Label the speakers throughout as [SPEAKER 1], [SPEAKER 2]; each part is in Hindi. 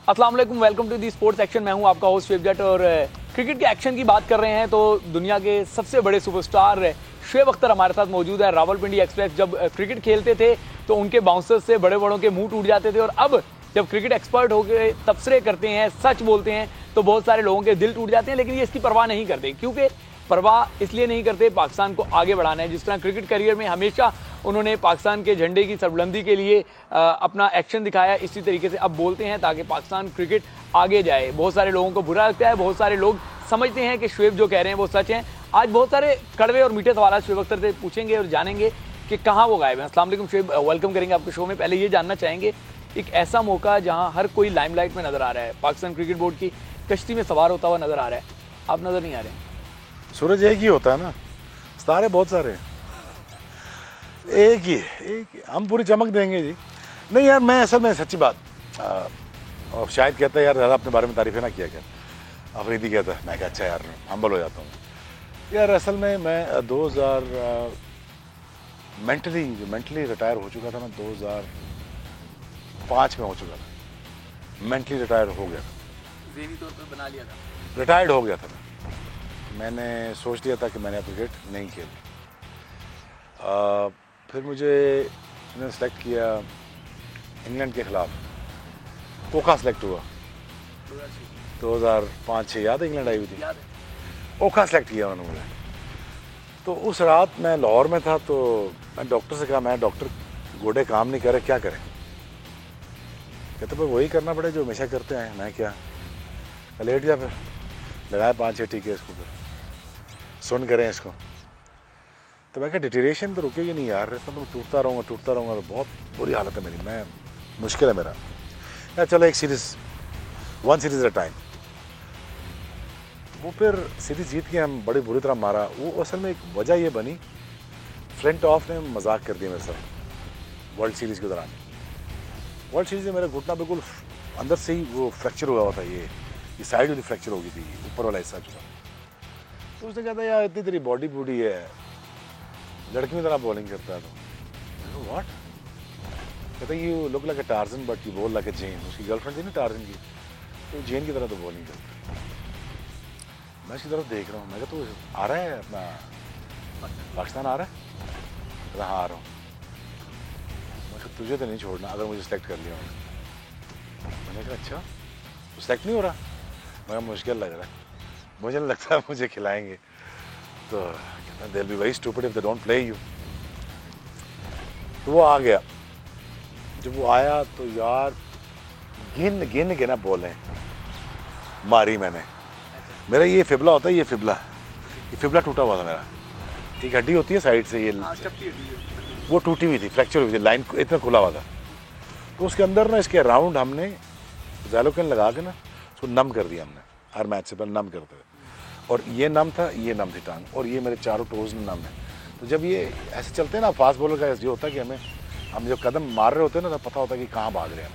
[SPEAKER 1] अस्सलाम वालेकुम, welcome to the sports action. मैं हूं आपका होस्ट शिवजट और क्रिकेट के एक्शन की बात कर रहे हैं तो दुनिया के सबसे बड़े सुपरस्टार शोएब अख्तर हमारे साथ मौजूद है। रावलपिंडी एक्सप्रेस जब क्रिकेट खेलते थे तो उनके बाउंसर्स से बड़े बड़ों के मुंह टूट जाते थे, और अब जब क्रिकेट एक्सपर्ट होकर तबसरे करते हैं, सच बोलते हैं, तो बहुत सारे लोगों के दिल टूट जाते हैं। लेकिन ये इसकी परवाह नहीं करते, क्योंकि परवाह इसलिए नहीं करते, पाकिस्तान को आगे बढ़ाना है। जिस तरह क्रिकेट करियर में हमेशा उन्होंने पाकिस्तान के झंडे की सरबुलंदी के लिए अपना एक्शन दिखाया, इसी तरीके से अब बोलते हैं ताकि पाकिस्तान क्रिकेट आगे जाए। बहुत सारे लोगों को बुरा लगता है, बहुत सारे लोग समझते हैं कि शोएब जो कह रहे हैं वो सच है। आज बहुत सारे कड़वे और मीठे सवाल शोएब अख्तर से पूछेंगे और जानेंगे कि कहाँ वो गायब हैं। अस्सलाम वालेकुम शोएब, वेलकम करेंगे आपके शो में। पहले ये जानना चाहेंगे, एक ऐसा मौका जहाँ हर कोई लाइमलाइट में नजर आ रहा है, पाकिस्तान क्रिकेट बोर्ड की कश्ती में सवार होता हुआ नजर आ रहा है, आप नजर नहीं आ रहे हैं।
[SPEAKER 2] सूरज एक ही होता है ना, सितारे बहुत सारे हैं, एक ही हम पूरी चमक देंगे जी। नहीं यार, मैं असल में सच्ची बात और शायद कहता है यार ज़्यादा अपने बारे में तारीफ़ें ना किया क्या, अफरीदी कहता है। मैं क्या अच्छा यार हम्बल हो जाता हूँ यार। असल में मैं 2000 मेंटली रिटायर हो चुका था। मैं 2005 में हो चुका था, मेंटली रिटायर हो गया था,
[SPEAKER 1] ज़हनी तौर पर बना लिया था,
[SPEAKER 2] रिटायर्ड हो गया था। मैंने सोच लिया था कि मैंने क्रिकेट नहीं खेली। फिर मुझे इन्होंने सेलेक्ट किया इंग्लैंड के ख़िलाफ़, ओखा सेलेक्ट हुआ 2005-06, याद है इंग्लैंड आई हुई थी, ओखा सेलेक्ट किया उन्होंने मुझे। तो उस रात मैं लाहौर में था, तो मैं डॉक्टर से कहा, मैं डॉक्टर गोडे काम नहीं कर रहे, क्या करें? कहते भाई वही करना पड़े जो हमेशा करते हैं। मैं क्या, लेट जा, फिर लगाया 5-6 टीके इसको, फिर सुन करें इसको। तो मैं क्या डिटेरिएशन तो रुकेगी नहीं यार, तो मैं टूटता रहूँगा तो बहुत बुरी हालत है मेरी, मैं मुश्किल है मेरा यार। चलो एक series, 1 series at a time. वो फिर सीरीज़ जीत के हम बड़ी बुरी तरह मारा। वो असल में एक वजह ये बनी, फ्लिंट ऑफ ने मजाक कर दिया मेरे साथ वर्ल्ड सीरीज़ के दौरान। वर्ल्ड सीरीज़ में मेरा घुटना बिल्कुल अंदर से ही वो फ्रैक्चर हुआ था, ये साइड वाली फ्रैक्चर हो गई थी, ऊपर वाला हिस्सा जो। तो उसने कहा था यार इतनी तेरी बॉडी बूडी है, लड़की की तरह बॉलिंग करता है तो व्हाट। कहता you look like a Tarzan but you bowl like a Jane. उसकी गर्लफ्रेंड थी ना टार्जन की, तो जेन की तरह तो बॉलिंग करता है। मैं इसकी तरफ देख रहा हूँ, मैं कहा तो आ रहा है अपना पाकिस्तान आ रहा है? कहता हाँ आ रहा हूँ। मैं कहा तुझे तो नहीं छोड़ना अगर मुझे सेलेक्ट कर लिया। मैंने कहा अच्छा सेलेक्ट नहीं हो रहा? मैं मुश्किल लग रहा है, मुझे नहीं लगता मुझे खिलाएंगे। तो कहता they'll be very stupid if they don't play you। तो वो आ गया। जब वो आया तो यार गिन के ना बोले मारी मैंने। मेरा ये फिबला होता है, ये फिबला टूटा हुआ था मेरा। एक हड्डी होती है साइड से, ये वो टूटी हुई थी, फ्रैक्चर हुई थी, लाइन इतना खुला हुआ था। तो उसके अंदर ना इसके राउंड हमने ज़ैलोकेन लगा के ना उसको नम कर दिया हमने, हर मैच से पहले नम करते थे। और ये नम था, ये नम थी टांग, और ये मेरे चारों टोज में नम है। तो जब ये ऐसे चलते हैं ना, फास्ट बॉलर का ये होता है कि हम जब कदम मार रहे होते हैं ना, तो पता होता है कि कहाँ भाग रहे हैं।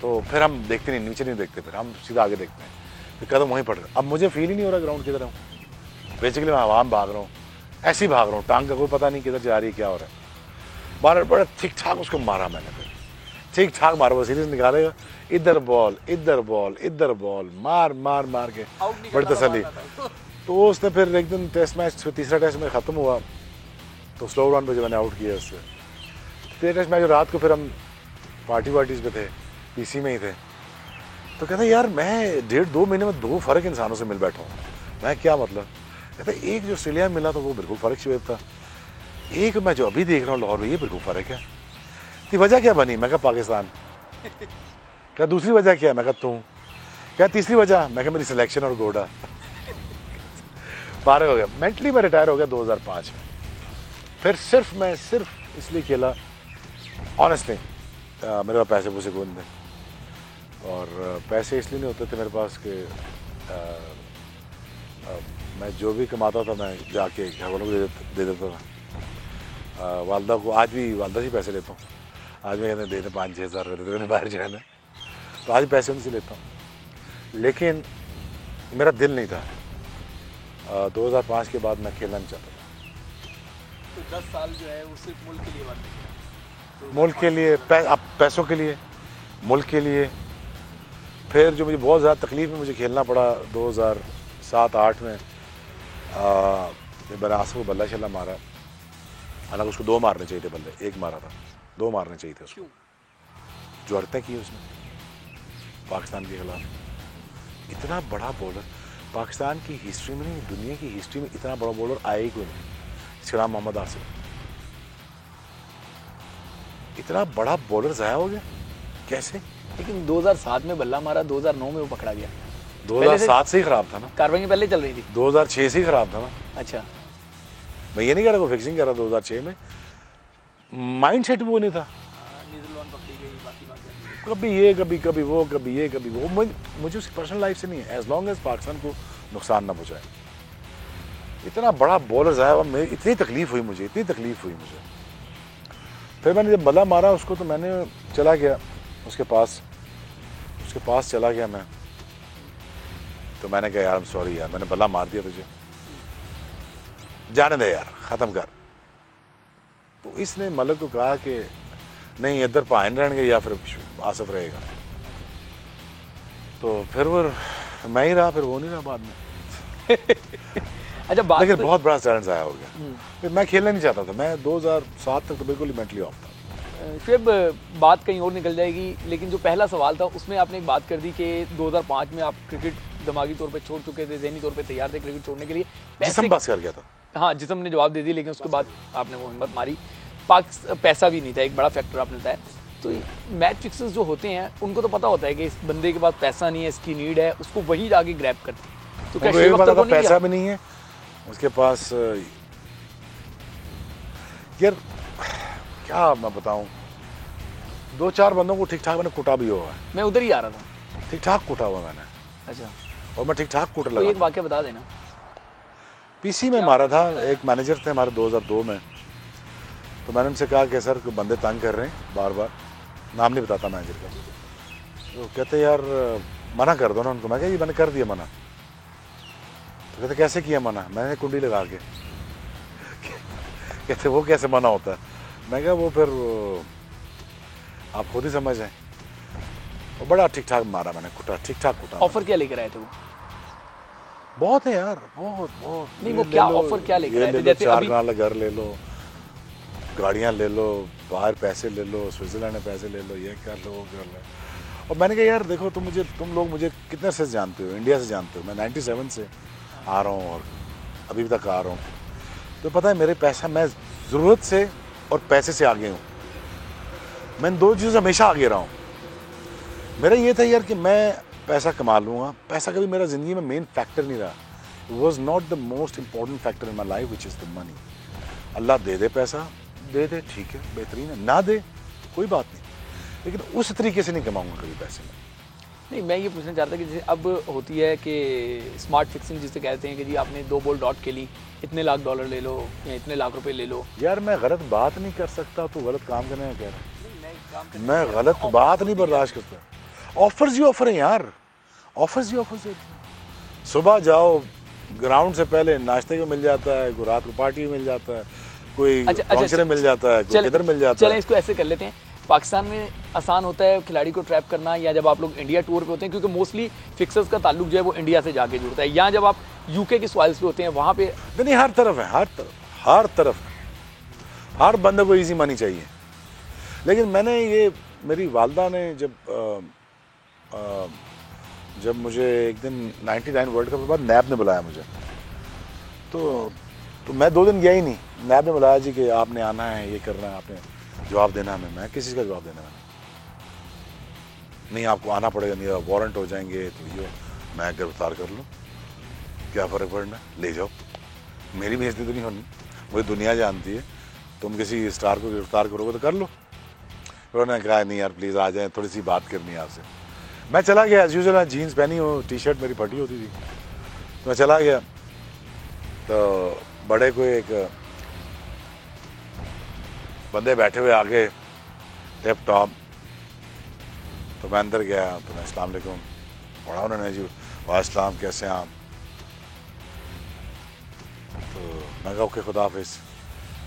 [SPEAKER 2] तो फिर हम देखते नहीं, नीचे नहीं देखते, फिर हम सीधा आगे देखते हैं, फिर कदम वहीं पड़ रहे। अब मुझे फील ही नहीं हो रहा ग्राउंड किधर हूँ, बेसिकली मैं हवा में भाग रहा हूँ, ऐसे ही भाग रहा हूँ, टांग का कोई पता नहीं किधर जा रही है, क्या हो रहा है। मार बड़ा ठीक ठाक उसको मारा मैंने, फिर ठीक ठाक मारा। वो सीरीज निकालेगा, इधर बॉल मार के बड़ी तसल्ली। तो उसने फिर एक दिन टेस्ट मैच, तीसरा टेस्ट में ख़त्म हुआ तो स्लो रन पे जो मैंने आउट किया उससे। तीसरा टेस्ट मैच रात को फिर हम पार्टीज पे थे, पीसी में ही थे। तो कहते यार मैं 1.5-2 महीने में 2 फ़र्क इंसानों से मिल बैठा हूँ। मैं क्या मतलब? कहते एक जो ऑस्ट्रेलिया में मिला तो वो बिल्कुल फ़र्क शोएब था, एक मैं जो अभी देख रहा हूँ लाहौर में, ये बिल्कुल फ़र्क है। तो वजह क्या बनी? मैं कहा पाकिस्तान। क्या दूसरी वजह क्या है? मैं कहा तू। क्या तीसरी वजह? मैं कहा मेरी सिलेक्शन और गोडा। पार हो गया, मेंटली मैं रिटायर हो गया 2005 में। फिर मैं सिर्फ इसलिए खेला, ऑनेस्टली मेरे पास पैसे पूसे कौन थे, और पैसे इसलिए नहीं होते थे मेरे पास कि मैं जो भी कमाता था मैं जाके घर वालों को दे देता था। वालदा को, आज भी वालदा से पैसे लेता हूँ। आज मैं कहते दे दे 5-6 हज़ार दे दे, बाहर जाना, तो आज पैसे उनसे लेता हूँ। लेकिन मेरा दिल नहीं था। 2005 के बाद मैं खेलना नहीं चाहता था।
[SPEAKER 1] तो 10 साल जो है वो सिर्फ मुल्क के लिए बात
[SPEAKER 2] मुल्क के लिए, पैसों के लिए, मुल्क के लिए, फिर जो मुझे बहुत ज़्यादा तकलीफ में मुझे खेलना पड़ा 2007-8 में, मैंने आसिफ को बल्ला शल्ला मारा। हालांकि उसको 2 मारने चाहिए थे बल्ले, 1 मारा था, 2 मारने चाहिए थे उसको। जो हरकतें की उसने पाकिस्तान के खिलाफ। इतना बड़ा बॉलर पाकिस्तान की हिस्ट्री में नहीं, दुनिया की हिस्ट्री में इतना बड़ा बॉलर आया ही कोई नहीं, इसका नाम मोहम्मद आसिफ। इतना बड़ा बॉलर ज़ाया हो गया कैसे?
[SPEAKER 1] लेकिन 2007 में बल्ला मारा, 2009 में वो पकड़ा गया।
[SPEAKER 2] 2007 से ही खराब था ना,
[SPEAKER 1] कार्रवाई पहले चल रही थी।
[SPEAKER 2] 2006 से ही खराब था ना।
[SPEAKER 1] अच्छा,
[SPEAKER 2] मैं ये नहीं कह रहा, वो फिक्सिंग कर रहा 2006 में, माइंड सेट वो नहीं था। कभी ये कभी वो, कभी ये कभी वो। मुझे उसकी पर्सनल लाइफ से नहीं है, एज लॉन्ग एज पाकिस्तान को नुकसान ना पहुंचाए। इतना बड़ा बॉलर ज़ाया हुआ, इतनी तकलीफ हुई मुझे, इतनी तकलीफ हुई मुझे। फिर मैंने जब बल्ला मारा उसको तो मैंने चला गया उसके पास चला गया मैं। तो मैंने कहा यार सॉरी यार, मैंने बल्ला मार दिया तुझे, जाने दे यार, ख़त्म कर। तो इसने मलिक को कहा कि नहीं इधर पाइन रहेंगे या फिर आसिफ रहेगा। तो फिर वो मैं ही रहा, फिर वो नहीं रहा बाद में।
[SPEAKER 1] अच्छा, बात
[SPEAKER 2] लेकिन बहुत बड़ा चैलेंज आया हो गया। फिर मैं खेलना नहीं चाहता था, मैं 2007 तक तो बिल्कुल ही मेंटली ऑफ था।
[SPEAKER 1] शुएब, बात कहीं और निकल जाएगी, लेकिन जो पहला सवाल था उसमें आपने एक बात कर दी कि 2005 में आप क्रिकेट दिमागी तौर पे छोड़ चुके थे, ज़हनी तौर पे तैयार थे क्रिकेट छोड़ने के लिए।
[SPEAKER 2] जिस्म पास कर गया था।
[SPEAKER 1] हाँ, जिस्म ने जवाब दे दी, लेकिन उसके बाद आपने वो हिम्मत मारी। पैसा भी नहीं था, एक बड़ा फैक्टर आपने बताया। तो मैच फिक्सेस जो होते हैं उनको तो पता होता है कि इस बंदे के पास पैसा नहीं है, इसकी नीड है, उसको वही जाके ग्रैब करते हैं। तो क्या शुएब अख्तर को
[SPEAKER 2] पैसा भी नहीं है उसके पास? यार क्या मैं बताऊं, 2-4 बंदों को ठीक ठाक मैंने कुटा भी हुआ है।
[SPEAKER 1] मैं उधर ही आ रहा था।
[SPEAKER 2] ठीक ठाक कुटा हुआ मैंने।
[SPEAKER 1] अच्छा,
[SPEAKER 2] और मैं ठीक ठाक कुट
[SPEAKER 1] तो
[SPEAKER 2] लगा।
[SPEAKER 1] एक वाक्य बता देना।
[SPEAKER 2] पीसी में मारा था, एक मैनेजर थे हमारे 2002 में। तो मैंने उनसे कहा कि सर बंदे तंग कर रहे हैं बार बार, नाम नहीं बताता मैनेजर का। तो कहते यार मना कर दो ना उनको। मैं कहा ये मैंने कर दिया मना। तो कहते कैसे किया मना? मैंने कुंडी लगा के। कहते वो कैसे मना होता है? मैं कहा वो फिर आप खुद ही समझ जाएं। वो बड़ा ठीक ठाक मारा मैंने, कुटा, ठीक ठाक कुटा।
[SPEAKER 1] ऑफर क्या लेकर आए थे वो?
[SPEAKER 2] बहुत है यार, बहुत बहुत।
[SPEAKER 1] नहीं, वो क्या ऑफर क्या लेकर आए थे?
[SPEAKER 2] जैसे 4 कनाल घर ले लो, गाड़ियाँ ले लो, बाहर पैसे ले लो, स्विट्जरलैंड में पैसे ले लो, ये कर लो वो कर लो। और मैंने कहा यार देखो तुम लोग मुझे कितने से जानते हो, इंडिया से जानते हो। मैं 97 से आ रहा हूँ और अभी भी तक आ रहा हूँ। तो पता है मेरे पैसा, मैं ज़रूरत से और पैसे से आगे हूँ। मैं इन 2 चीज़ों से हमेशा आगे रहा हूँ। मेरा ये था यार कि मैं पैसा कमा लूँगा। पैसा कभी मेरा ज़िंदगी में मेन फैक्टर नहीं रहा। It was not the most important factor in my life which is the money. Allah दे दे पैसा, दे दे ठीक है, बेहतरीन है, ना दे कोई बात नहीं, लेकिन उस तरीके से नहीं कमाऊँगा कभी पैसे में।
[SPEAKER 1] नहीं, मैं ये पूछना चाहता कि जैसे अब होती है कि स्मार्ट फिक्सिंग जिसे कहते हैं कि जी आपने 2 बॉल डॉट खेली, इतने लाख डॉलर ले लो या इतने लाख रुपए ले लो।
[SPEAKER 2] यार मैं गलत बात नहीं कर सकता तो गलत काम करने का कह रहा हूँ। मैं गलत बात नहीं बर्दाश्त करता। ऑफर्स ही ऑफर है यार, ऑफर्स ही ऑफर्स है। सुबह जाओ, ग्राउंड से पहले नाश्ते को मिल जाता है, कोई रात को पार्टी मिल जाता है, कोई फंक्शन मिल जाता है, कोई किधर मिल जाता है।
[SPEAKER 1] चलें इसको ऐसे कर लेते हैं, पाकिस्तान में आसान होता है खिलाड़ी को ट्रैप करना, या जब आप लोग इंडिया टूर पे होते हैं, क्योंकि मोस्टली फिक्सर्स का ताल्लुक जो है वो इंडिया से जाके जुड़ता है, या जब आप यूके की सॉइल्स पे होते हैं वहाँ पे?
[SPEAKER 2] नहीं, हर तरफ है, हर तरफ हर बंदे को इजी मनी चाहिए। लेकिन मैंने ये, मेरी वालदा ने जब मुझे एक दिन 99 वर्ल्ड कप के बाद नैब ने बुलाया मुझे, तो मैं 2 दिन गया ही नहीं। नैब ने बुलाया जी कि आपने आना है, ये करना है, आपने जवाब देना है। मैं किसी का जवाब देना है नहीं, आपको आना पड़ेगा, नहीं वारंट हो जाएंगे। तो ये मैं गिरफ्तार कर लूँ, क्या फ़र्क पड़ना, ले जाओ, मेरी बेइज्जती तो नहीं होनी, मुझे दुनिया जानती है। तुम किसी स्टार को गिरफ्तार करोगे तो कर लो। उन्होंने कहा नहीं यार प्लीज़ आ जाएं, थोड़ी सी बात करनी है आपसे। मैं चला गया, एज यूजुअल जीन्स पहनी हो, टी शर्ट मेरी फटी होती थी, तो मैं चला गया। तो बड़े कोई एक बंदे बैठे हुए आगे टिप टॉप, तो मैं अंदर गया, तो मैं अस्सलाम वालेकुम पढ़ा उन्होंने जी, वालेकुम कैसे हैं आप? तो मैं कहा ओके खुदा हाफिज़,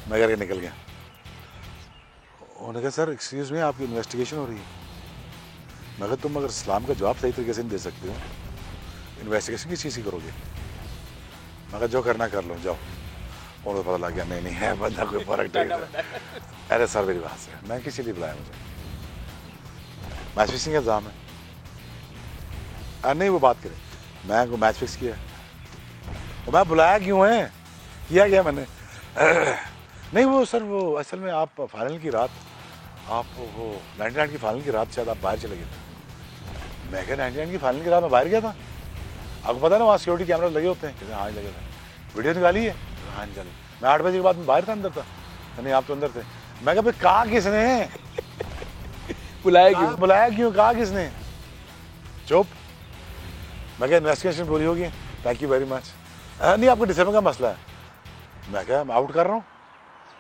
[SPEAKER 2] मैं करके निकल गया। उन्होंने कहा सर एक्सक्यूज़ मी, आपकी इन्वेस्टिगेशन हो रही है? मगर तुम अगर इस्लाम का जवाब सही तरीके से नहीं दे सकते हो, इन्वेस्टिगेशन किस चीज़ की करोगे? मगर जो करना कर लो, जाओ। और तो पता लग गया नहीं है बंदा कोई फर्क नहीं। अरे सर मेरी बात से मैं किसी लिए बुलाया मुझे? मैच फिक्सिंग का इल्ज़ाम है। नहीं वो बात करें, मैं को मैच फिक्स किया, तो मैं बुलाया क्यों है? किया गया मैंने नहीं वो सर वो असल में आप फाइनल की रात, आप वो 99 की फाइनल की रात शायद आप बाहर चले गए थे। मैं क्या 99 की फाइनल की रात में बाहर गया था? आपको पता है ना वहाँ सिक्योरिटी कैमरा लगे होते हैं? कहते हाँ लगे थे। वीडियो निकाली है? हाँ निकाली। मैं 8 बजे के बाद में बाहर था, अंदर था। नहीं आप तो अंदर थे। मैं कहा भाई कहा किसने बुलाया क्यों कहा किसने? चुप। मैं क्या इन्वेस्टिगेशन पूरी होगी, थैंक यू वेरी मच। नहीं आपको डिसम्बर का मसला है। मैं क्या मैं आउट कर रहा हूँ?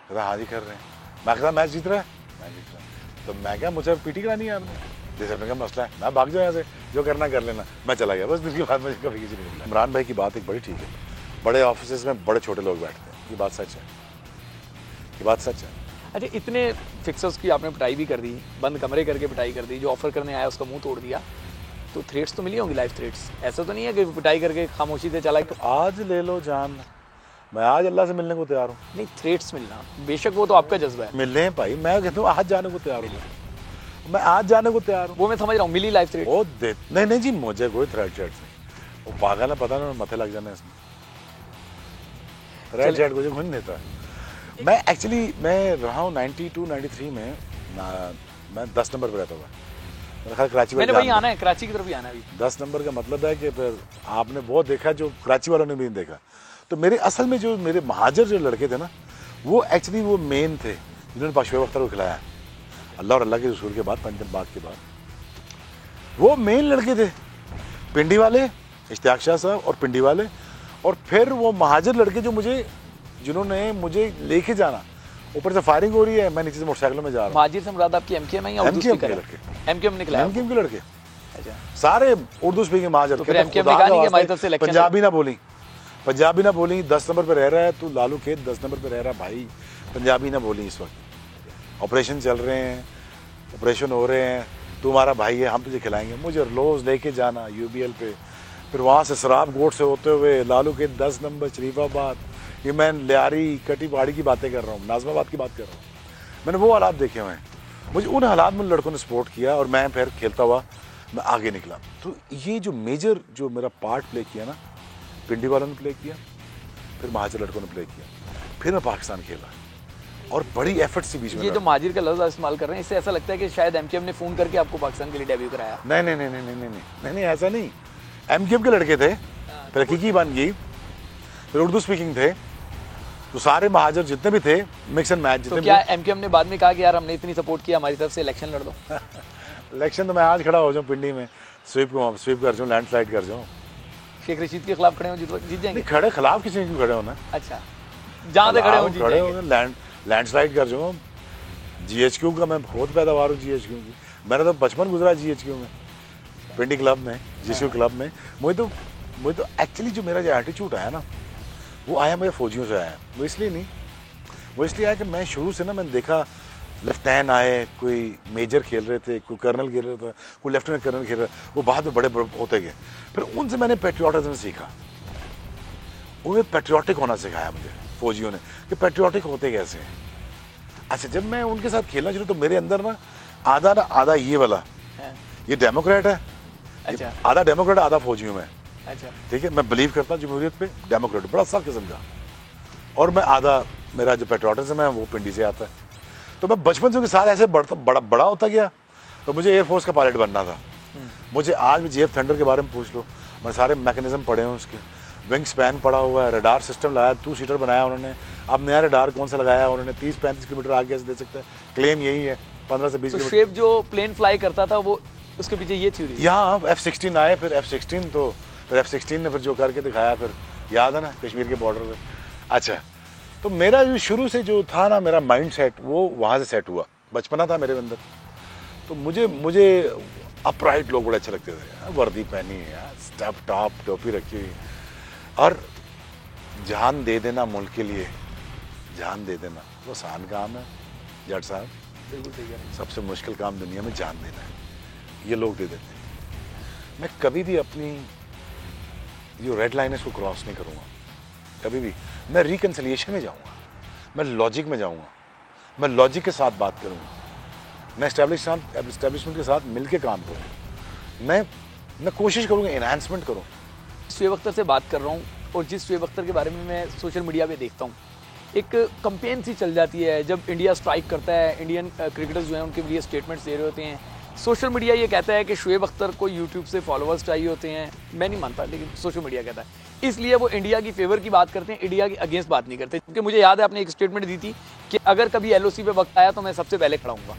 [SPEAKER 2] कहता हाँ जी कर रहे हैं। मैं कहता मैच जीत रहा है? मैं जीत रहा हूँ। तो मैं क्या मुझे पीटी करानी है आपने? डिसम्बर का मसला है, मैं भाग जाऊँ यहाँ से, जो करना कर लेना। मैं चला गया, बस उसके बाद मुझे कभी किसी नहीं मिला। इमरान भाई की बात एक बड़ी ठीक है, बड़े ऑफिस में बड़े छोटे लोग बैठते हैं, ये बात सच है, ये बात सच है।
[SPEAKER 1] अच्छा, इतने फिक्सर्स की आपने पिटाई भी कर दी, बंद कमरे करके पिटाई कर दी, जो ऑफर करने आया उसका मुंह तोड़ दिया, तो थ्रेट्स तो मिली होंगी, लाइफ थ्रेट्स। ऐसा तो नहीं है कि पिटाई करके खामोशी से चला।
[SPEAKER 2] तो आज ले लो जान, मैं आज अल्लाह से मिलने को तैयार हूँ।
[SPEAKER 1] नहीं, थ्रेट्स मिलना बेशक वो तो आपका जज्बा है।
[SPEAKER 2] मिलने हैं भाई, मैं कहता हूँ आज जाने को तैयार हूँ, मैं आज जाने को तैयार हूँ।
[SPEAKER 1] वो मैं समझ रहा हूँ, मिली लाइफ थ्रेट।
[SPEAKER 2] वो दे नहीं जी, मुझे कोई थ्रेट शेट नहीं। वो पागल है, पता नहीं मथे लग जाना इसमें। थ्रेट शेट मुझे नहीं देता है। मैं एक्चुअली मैं रहा हूँ 92 93 में मैं 10 नंबर पे रहता हुआ। मेरा ख्याल कराची
[SPEAKER 1] मैंने वही आना है, कराची की तरफ ही आना है अभी।
[SPEAKER 2] 10 नंबर का मतलब है कि फिर आपने बहुत देखा जो कराची वालों ने भी नहीं देखा। तो मेरे असल में जो मेरे महाजर जो लड़के थे ना, वो एक्चुअली वो मेन थे जिन्होंने पाशवे अख्तर को खिलाया, अल्लाह और अल्लाह के रसूल के बाद, पंचम बाग के बाद। वो मेन लड़के थे, पिंडी वाले, इश्तियाक शाह साहब और पिंडी वाले, और फिर वो महाजर लड़के जो जिन्होंने मुझे लेके जाना। ऊपर से फायरिंग हो रही है, मैं नीचे से मोटरसाइकिलों में जा रहा हूँ।
[SPEAKER 1] महाजिर से मुराद आपकी एमकेएम है या उर्दू स्पीकर? एमकेएम निकला,
[SPEAKER 2] एमकेएम के लड़के
[SPEAKER 1] अच्छा,
[SPEAKER 2] सारे उर्दू स्पीकिंग महाजर।
[SPEAKER 1] तो फिर एमकेएम ने कहा नहीं कि हमारी तरफ से इलेक्शन,
[SPEAKER 2] पंजाबी ना बोली 10 नंबर पे रह रहा है तू, लालू खेत 10 नंबर पे रह रहा है भाई, पंजाबी ना बोली। इस वक्त ऑपरेशन चल रहे हैं, ऑपरेशन हो रहे हैं, तू हमारा भाई है, हम तुझे खिलाएंगे। मुझे रोज लेके जाना यूबीएल पे, फिर वहाँ से शराब गोट से होते हुए लालू के 10 नंबर शरीफाबाद, ये मैं लियारी कटी पहाड़ी की बातें कर रहा हूँ, नाजमाबाद की बात कर रहा हूँ। मैंने वो हालात देखे हुए हैं, मुझे उन हालात में लड़कों ने सपोर्ट किया और मैं फिर खेलता हुआ मैं आगे निकला। तो ये जो मेजर जो मेरा पार्ट प्ले किया ना, पिंडी वालों ने प्ले किया, फिर महाजर लड़कों ने प्ले किया, फिर मैं पाकिस्तान खेला और बड़ी एफर्ट्स के बीच में।
[SPEAKER 1] ये जो महाजिर का लफ्ज़ इस्तेमाल कर रहे हैं, इससे ऐसा लगता है कि शायद एमकेएम ने फ़ोन करके आपको पाकिस्तान के लिए डेब्यू कराया।
[SPEAKER 2] नहीं, ऐसा नहीं। एमकेएम के लड़के थे, फिर हकीकी बन गई, फिर उर्दू स्पीकिंग थे, तो सारे महाजर जितने भी थे मिक्स एंड मैच।
[SPEAKER 1] तो क्या एमकेएम ने बाद में कहा कि यार हमने इतनी सपोर्ट किया, हमारी तरफ से इलेक्शन लड़ दो?
[SPEAKER 2] इलेक्शन तो मैं आज खड़ा हो जाऊँ पिंडी में, स्वीप कर जाऊँ, लैंडस्लाइड कर जाऊँ,
[SPEAKER 1] शेख रशीद के खिलाफ खड़े हो, जीत जाएंगे?
[SPEAKER 2] खड़े खिलाफ किसी ने क्यों खड़े होना?
[SPEAKER 1] अच्छा, जहाँ से खड़े हो
[SPEAKER 2] लैंडस्लाइड कर जाऊँ। जीएचक्यू का मैं बहुत पैदावार हूँ, जीएचक्यू की। मैंने तो बचपन गुजरा जीएचक्यू में, पिंडी क्लब में, जीएचक्यू क्लब में। मुझे तो एक्चुअली जो मेरा जो एटीट्यूड आया ना, वो आया मेरे फौजियों से आया। वो इसलिए नहीं, वो इसलिए आया कि मैं शुरू से ना मैंने देखा लेफ्टिनेंट आए, कोई मेजर खेल रहे थे, कोई कर्नल खेल रहा था, कोई लेफ्टिनेंट कर्नल खेल रहा, वो बाद में बड़े होते गए। फिर उनसे मैंने पेट्रियाटिज्म सीखा, उन्हें पेट्रियाटिक होना सिखाया मुझे फौजियों ने कि पेट्रियाटिक होते कैसे हैं। अच्छा, जब मैं उनके साथ खेलना शुरू तो मेरे अंदर ना आधा ये वाला, ये डेमोक्रेट है,
[SPEAKER 1] अच्छा,
[SPEAKER 2] आधा डेमोक्रेट आधा फौजियों में,
[SPEAKER 1] अच्छा,
[SPEAKER 2] ठीक है। मैं बिलीव करता हूँ जमहूरियत पे, डेमोक्रेट बड़ा सख्त किस्म का, और मैं आधा मेरा जो पेट्रियाटिज्म है वो पिंडी से आता है। तो मैं बचपन से उनके साथ ऐसे बड़ा होता गया। तो मुझे एयरफोर्स का पायलट बनना था। मुझे आज भी जेफ थंडर के बारे में पूछ लो, मैं सारे मैकेनिज्म पढ़े हैं उसके, विंग स्पैन पड़ा हुआ है, रडार सिस्टम लगाया, 2 सीटर बनाया उन्होंने। अब नया रडार कौन सा लगाया उन्होंने, 30-35 किलोमीटर आगे से दे सकता है, क्लेम यही है 15 से 20
[SPEAKER 1] तो
[SPEAKER 2] किलोमीटर।
[SPEAKER 1] शेप जो प्लेन फ्लाई करता था वो उसके पीछे ये थ्योरी।
[SPEAKER 2] यहाँ F-16 आए, फिर F-16 तो फिर F-16 ने फिर जो करके दिखाया, फिर याद है ना कश्मीर के बॉर्डर पे। अच्छा, तो मेरा जो शुरू से जो था ना मेरा माइंड सेट, वो वहाँ से सेट हुआ, बचपना था मेरे अंदर। तो मुझे अपराइट लोग बड़े अच्छे लगते थे, वर्दी पहनी है, स्टेप टॉप टोपी रखी हुई, और जान दे देना मुल्क के लिए, जान दे देना वो आसान काम है जट साहब,
[SPEAKER 1] बिल्कुल सही है।
[SPEAKER 2] सबसे मुश्किल काम दुनिया में जान देना है। ये लोग दे देते हैं। मैं कभी भी अपनी जो रेड लाइन है उसको क्रॉस नहीं करूँगा कभी भी। मैं रिकन्सिलिएशन में जाऊँगा, मैं लॉजिक में जाऊँगा, मैं लॉजिक के साथ बात करूँगा, मैं एस्टेब्लिशमेंट के साथ मिलके काम करूँ, मैं कोशिश करूँगा एनहांसमेंट करूँ।
[SPEAKER 1] शुएब अख्तर से बात कर रहा हूँ और जिस शुएब अख्तर के बारे में मैं सोशल मीडिया पे देखता हूँ, एक कंपेन सी चल जाती है जब इंडिया स्ट्राइक करता है, इंडियन क्रिकेटर्स जो हैं उनके लिए स्टेटमेंट्स दे रहे होते हैं। सोशल मीडिया ये कहता है कि शुएब अख्तर को यूट्यूब से फॉलोअर्स चाहिए होते हैं। मैं नहीं मानता, लेकिन सोशल मीडिया कहता है, इसलिए वो इंडिया की फेवर की बात करते हैं, इंडिया के अगेंस्ट बात नहीं करते। क्योंकि मुझे याद है आपने एक स्टेटमेंट दी थी कि अगर कभी LOC पे वक्त आया तो मैं सबसे पहले खड़ा हूँगा।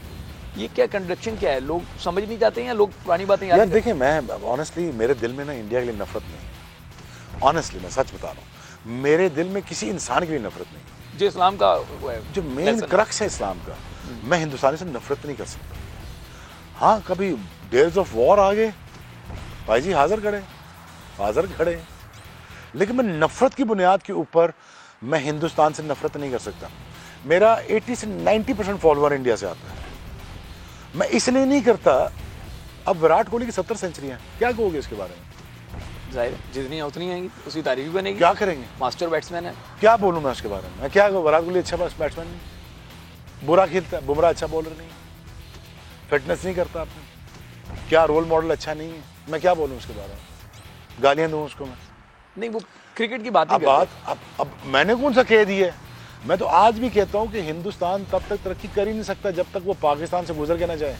[SPEAKER 1] ये क्या कंट्रडिक्शन क्या है? लोग समझ नहीं जाते हैं या लोग पुरानी बातें याद?
[SPEAKER 2] यार देखिए, मैं ऑनेस्टली मेरे दिल में ना इंडिया के लिए नफरत नहीं है। ऑनेस्टली मैं सच बता रहा हूँ, मेरे दिल में किसी इंसान के लिए नफरत नहीं है।
[SPEAKER 1] जो इस्लाम का वो है,
[SPEAKER 2] जो मेन क्रक्स है इस्लाम का, मैं हिंदुस्तानी से नफरत नहीं कर सकता। हाँ, कभी डेज ऑफ वॉर आ गए, भाई जी हाजिर खड़े, लेकिन मैं नफरत की बुनियाद के ऊपर मैं हिंदुस्तान से नफरत नहीं कर सकता। मेरा 80 से 90% फॉलोअर इंडिया से आता है। मैं इसलिए नहीं करता। अब विराट कोहली की 70 सेंचुरियां, क्या कहोगे इसके बारे में?
[SPEAKER 1] जाहिर है जितनी उतनी आएंगी, उसी तारीफ भी बनेगी।
[SPEAKER 2] क्या करेंगे?
[SPEAKER 1] मास्टर बैट्समैन है,
[SPEAKER 2] क्या बोलूं मैं उसके बारे में? मैं क्या कहूं? विराट कोहली अच्छा बैट्समैन नहीं, बुरा खेलता है। बुमराह अच्छा बॉलर नहीं, फिटनेस नहीं करता आपने, क्या रोल मॉडल अच्छा नहीं है। मैं क्या बोलूं उसके बारे में? गालियां दूं उसको मैं?
[SPEAKER 1] नहीं, वो क्रिकेट की बात
[SPEAKER 2] अब मैंने कौन सा कह दिया? मैं तो आज भी कहता हूं कि हिंदुस्तान तब तक तरक्की कर ही नहीं सकता जब तक वो पाकिस्तान से गुजर के ना जाए।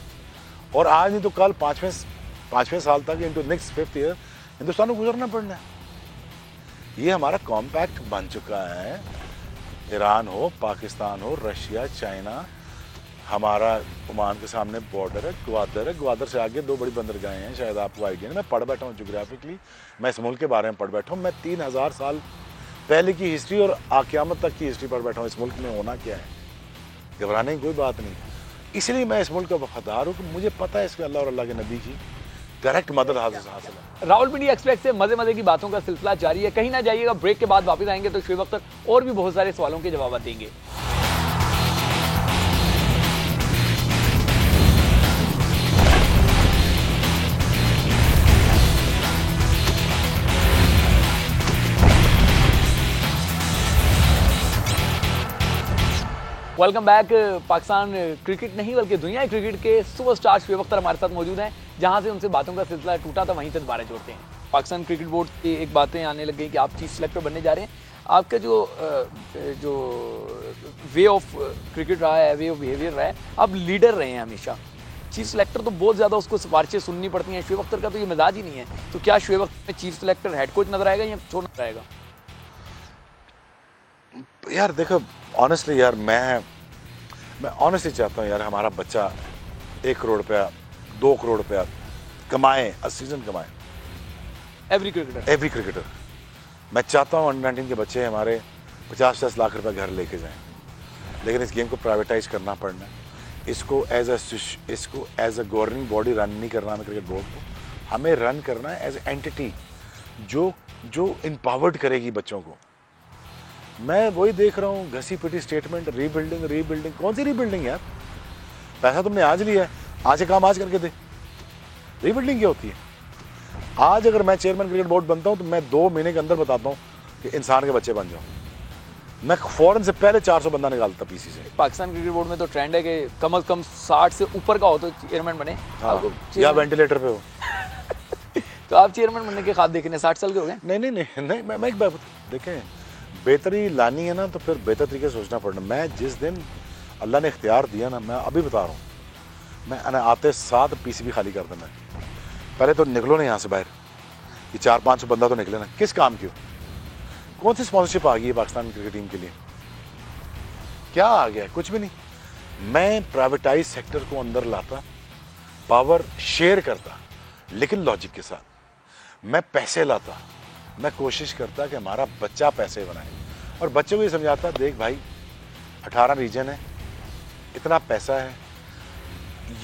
[SPEAKER 2] और आज नहीं तो कल, पांचवें साल तक, into next 5th year Hindustan को गुजरना पड़ना है। ये हमारा कॉम्पैक्ट बन चुका है। ईरान हो, पाकिस्तान हो, रशिया, चाइना, हमारा ओमान के सामने बॉर्डर है, ग्वादर से आगे 2 बड़ी बंदरगाहें हैं, शायद आपको आइडिया है। मैं पढ़ बैठा हूँ जोग्राफिकली, मैं इस मुल्क के बारे में पढ़ बैठा हूँ। मैं 3000 साल पहले की हिस्ट्री और क़यामत तक की हिस्ट्री पढ़ बैठा हूँ। इस मुल्क में होना क्या है, घबराने की कोई बात नहीं। इसलिए मैं इस मुल्क का वफादार हूँ कि मुझे पता है इसमें अल्लाह और अल्लाह के नबी की डायरेक्ट मदद हासिल है।
[SPEAKER 1] रावलपिंडी एक्सप्रेस से मजे की बातों का सिलसिला जारी है। कहीं ना जाइएगा, ब्रेक के बाद वापस आएंगे तो शुएब अख्तर और भी बहुत सारे सवालों के जवाब देंगे। Welcome back. पाकिस्तान क्रिकेट नहीं बल्कि दुनिया क्रिकेट के सुपरस्टार शुएब अख्तर हमारे साथ मौजूद हैं। जहां से उनसे बातों का सिलसिला टूटा था वहीं से दोबारा जोड़ते हैं। पाकिस्तान क्रिकेट बोर्ड की एक बातें आने लग गई कि आप चीफ सेलेक्टर बनने जा रहे हैं। आपका जो वे ऑफ क्रिकेट रहा है, वे ऑफ बिहेवियर रहा है, आप लीडर रहे हैं हमेशा। चीफ सेलेक्टर तो बहुत ज़्यादा उसको सिफारिशें सुननी पड़ती हैं। शुएब अख्तर का तो ये मिजाज ही नहीं है। तो क्या शुएब अख्तर में चीफ सेलेक्टर हेड कोच नजर आएगा या छोड़ नजर आएगा?
[SPEAKER 2] यार देखो, ऑनेस्टली यार मैं ऑनेस्टली चाहता हूँ यार हमारा बच्चा 1 करोड़ रुपया, 2 करोड़ रुपया कमाए, सीजन कमाए।
[SPEAKER 1] एवरी क्रिकेटर
[SPEAKER 2] मैं चाहता हूँ अंडर-19 के बच्चे हमारे 50-50 लाख रुपए घर लेके जाएं। लेकिन इस गेम को प्राइवेटाइज करना पड़ना है। इसको as a governing body run नहीं करना हमें क्रिकेट बोर्ड को। हमें रन करना है एज ए एंटिटी जो इम्पावर्ड करेगी बच्चों को। मैं वही देख रहा हूँ, घसी पिटी स्टेटमेंट, रीबिल्डिंग। कौन सी रीबिल्डिंग यार? पैसा तुमने आज लिया है, आज से काम आज करके दे। रीबिल्डिंग क्या होती है? आज अगर मैं चेयरमैन क्रिकेट बोर्ड बनता हूँ तो मैं 2 महीने के अंदर बताता हूँ कि इंसान के बच्चे बन जाओ। मैं फौरन से पहले 400 बंदा निकालता पीसी से।
[SPEAKER 1] पाकिस्तान क्रिकेट बोर्ड में तो ट्रेंड है कि कम से कम 60 से ऊपर का हो तो चेयरमैन बने।
[SPEAKER 2] हाँ, या वेंटिलेटर पे हो।
[SPEAKER 1] तो आप चेयरमैन बनने के ख्वाब देखें, 60 साल के हो गए?
[SPEAKER 2] नहीं, मैं एक बात देखें, बेहतरी लानी है ना तो फिर बेहतर तरीके से सोचना पड़ना। मैं जिस दिन अल्लाह ने इख्तियार दिया ना, मैं अभी बता रहा हूँ, मैं आते साथ पीसीबी खाली कर देना। पहले तो निकलो ना यहाँ से बाहर, ये 400-500 बंदा तो निकले ना। किस काम की हो? कौन सी स्पॉन्सरशिप आ गई है पाकिस्तान क्रिकेट टीम के लिए? क्या आ गया? कुछ भी नहीं। मैं प्राइवेटाइज सेक्टर को अंदर लाता, पावर शेयर करता, लेकिन लॉजिक के साथ। मैं पैसे लाता, मैं कोशिश करता कि हमारा बच्चा पैसे बनाए और बच्चे को ये समझाता, देख भाई 18 रीजन है, इतना पैसा है,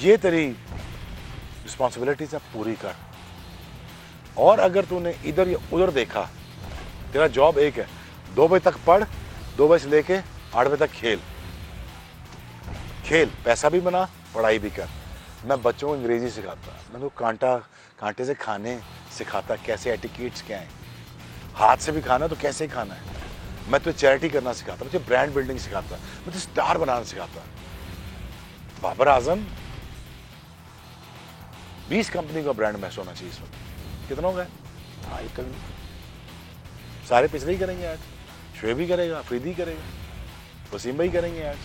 [SPEAKER 2] ये तेरी रिस्पॉन्सिबिलिटीज है, पूरी कर। और अगर तूने इधर या उधर देखा, तेरा जॉब एक है, 2 बजे तक पढ़, 2 बजे से लेके 8 बजे तक खेल, पैसा भी बना, पढ़ाई भी कर। मैं बच्चों को अंग्रेजी सिखाता, मैं तो कांटे से खाने सिखाता, कैसे एटिकेट्स क्या हैं, हाथ से भी खाना तो कैसे खाना है। मैं तो चैरिटी करना सिखाता, मुझे ब्रांड बिल्डिंग सिखाता, मुझे स्टार बनाना सिखाता। बाबर आजम 20 कंपनी का ब्रांड महसूस होना चाहिए इस वक्त। कितना होगा?
[SPEAKER 1] हाँ, ये कभी
[SPEAKER 2] सारे पिछले ही करेंगे ऐड, शुएब ही करेगा, अफरीदी करेगा, वसीम भाई करेंगे ऐड।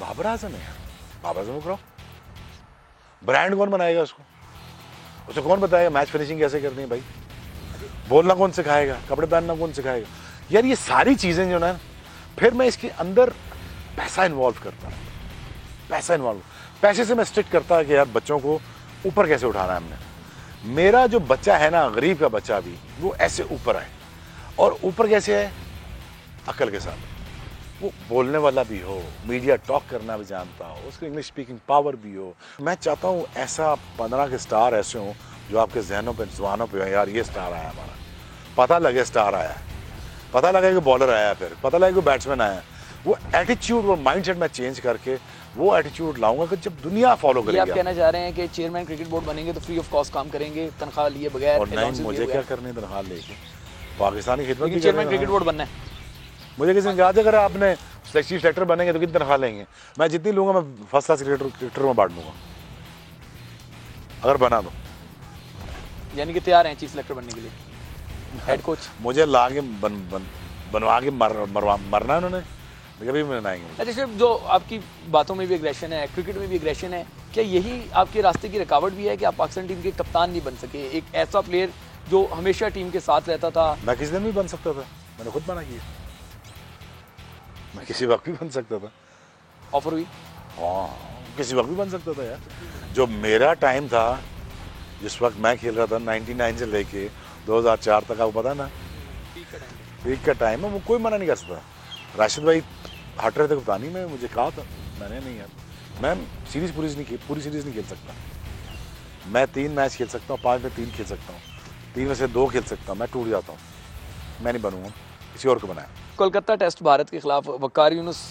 [SPEAKER 2] बाबर आजम है यार, बाबर आजम को करो। ब्रांड कौन बनाएगा उसको? उसे कौन बताएगा मैच फिनिशिंग कैसे करनी है भाई? बोलना कौन सिखाएगा? कपड़े पहनना कौन सिखाएगा? यार ये सारी चीजें जो ना, फिर मैं इसके अंदर पैसा इन्वॉल्व करता, पैसा इन्वॉल्व, पैसे से मैं स्ट्रिक्ट करता कि यार बच्चों को ऊपर कैसे उठाना है हमने। मेरा जो बच्चा है ना, गरीब का बच्चा भी, वो ऐसे ऊपर आए। और ऊपर कैसे है? अकल के साथ, वो बोलने वाला भी हो, मीडिया टॉक करना भी जानता हो, उसको इंग्लिश स्पीकिंग पावर भी हो। मैं चाहता हूँ ऐसा 15 के स्टार ऐसे हों जो आपके जहनों पे, जुबानों पे हो, यार ये स्टार आया हमारा, पता लगे स्टार आया, पता लगे कि बॉलर आया, फिर पता लगे कि बैट्समैन आया। वो एटीट्यूड और माइंडसेट मैं चेंज करके वो एटीट्यूड लाऊंगा कि जब दुनिया फॉलो करेगी।
[SPEAKER 1] आप कहना चाह रहे हैं कि चेयरमैन क्रिकेट बोर्ड बनेंगे तो फ्री ऑफ कॉस्ट काम करेंगे, तनख्वाह लिए बगैर?
[SPEAKER 2] और नहीं, मुझे क्या करनी तनख्वाह लेके, पाकिस्तानी खिदमत भी
[SPEAKER 1] चेयरमैन क्रिकेट बोर्ड बनना है।
[SPEAKER 2] मुझे किसी ने कहा था अगर आपने चीफ सेलेक्टर बनेंगे तो कितनी तनख्वाह लेंगे? मैं जितनी लूंगा मैं फर्स्ट क्लास क्रिकेटर में बांट दूंगा अगर बना दो।
[SPEAKER 1] यानी कि तैयार हैं चीफ सेलेक्टर बनने के लिए, हेड कोच?
[SPEAKER 2] मुझे ला के बनवा के मरना है उन्होंने, कभी मनाएंगे।
[SPEAKER 1] अच्छा, सिर्फ जो आपकी बातों में भी एग्रेशन है, क्रिकेट में भी एग्रेशन है, क्या यही आपके रास्ते की रुकावट भी है कि आप पाकिस्तान टीम के कप्तान नहीं बन सके? एक ऐसा प्लेयर जो हमेशा टीम के साथ रहता था।
[SPEAKER 2] मैं किसी दिन भी बन सकता था, मैंने खुद मना किया, मैं किसी वक्त भी बन सकता था।
[SPEAKER 1] ऑफर हुई?
[SPEAKER 2] हाँ, किसी वक्त भी बन सकता था यार। जो मेरा टाइम था, जिस वक्त मैं खेल रहा था 99 से लेके 2004 तक, आपको पता ना, पीक का टाइम है, वो कोई मना नहीं कर सकता। राशिद भाई हट रहे थे कप्तानी में, मुझे कहा था, मैंने नहीं यार, मैं पूरी सीरीज नहीं खेल सकता। मैं 3 मैच खेल सकता हूँ, 5 में 3 खेल सकता हूँ, 3 में से 2 खेल सकता हूँ, मैं टूट जाता हूँ, मैं नहीं बनूंगा, किसी और को बनाया।
[SPEAKER 1] कोलकाता टेस्ट भारत के खिलाफ वकार यूनुस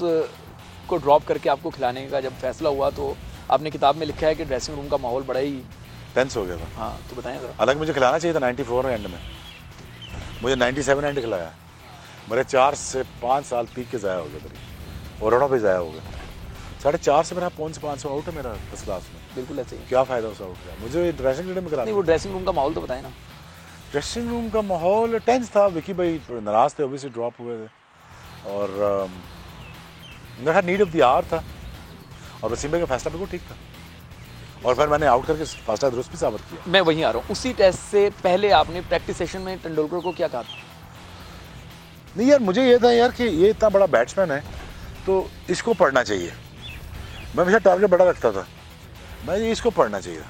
[SPEAKER 1] को ड्रॉप करके आपको खिलाने का जब फैसला हुआ तो आपने किताब में लिखा है कि ड्रेसिंग रूम का माहौल बड़ा ही
[SPEAKER 2] टेंस हो गया था।
[SPEAKER 1] हाँ, तो बताएं जरा।
[SPEAKER 2] हालांकि मुझे खिलाना चाहिए था 94 एंड में, मुझे 97 एंड खिलाया। मेरे 4 से 5 साल पीक के ज़ाया हो गए मेरी, और रनों पे ज़ाया हो गए। 4.5 से मेरा 500 आउट है मेरा फर्स्ट क्लास में।
[SPEAKER 1] बिल्कुल ऐसे ही।
[SPEAKER 2] क्या फ़ायदा उस आउट का? मुझे ड्रेसिंग रूम में खिलाना।
[SPEAKER 1] नहीं, वो ड्रेसिंग रूम का माहौल तो बताएं ना।
[SPEAKER 2] ड्रेसिंग रूम का माहौल टेंस था। विकी भाई नाराज थे, ऑब्वियसली ड्रॉप हुए थे, और मेरा नीड ऑफ द आवर था, और वसीम भाई का फैसला बिल्कुल ठीक था, और फिर मैंने आउट करके फैसला दुरुस्त भी साबित किया।
[SPEAKER 1] मैं वहीं आ रहा हूँ, उसी टेस्ट से पहले आपने प्रैक्टिस सेशन में तेंदुलकर को क्या कहा था?
[SPEAKER 2] नहीं यार, मुझे ये था यार कि ये इतना बड़ा बैट्समैन है तो इसको पढ़ना चाहिए। मैं हमेशा टारगेट बड़ा रखता था, मैं ये इसको पढ़ना चाहिए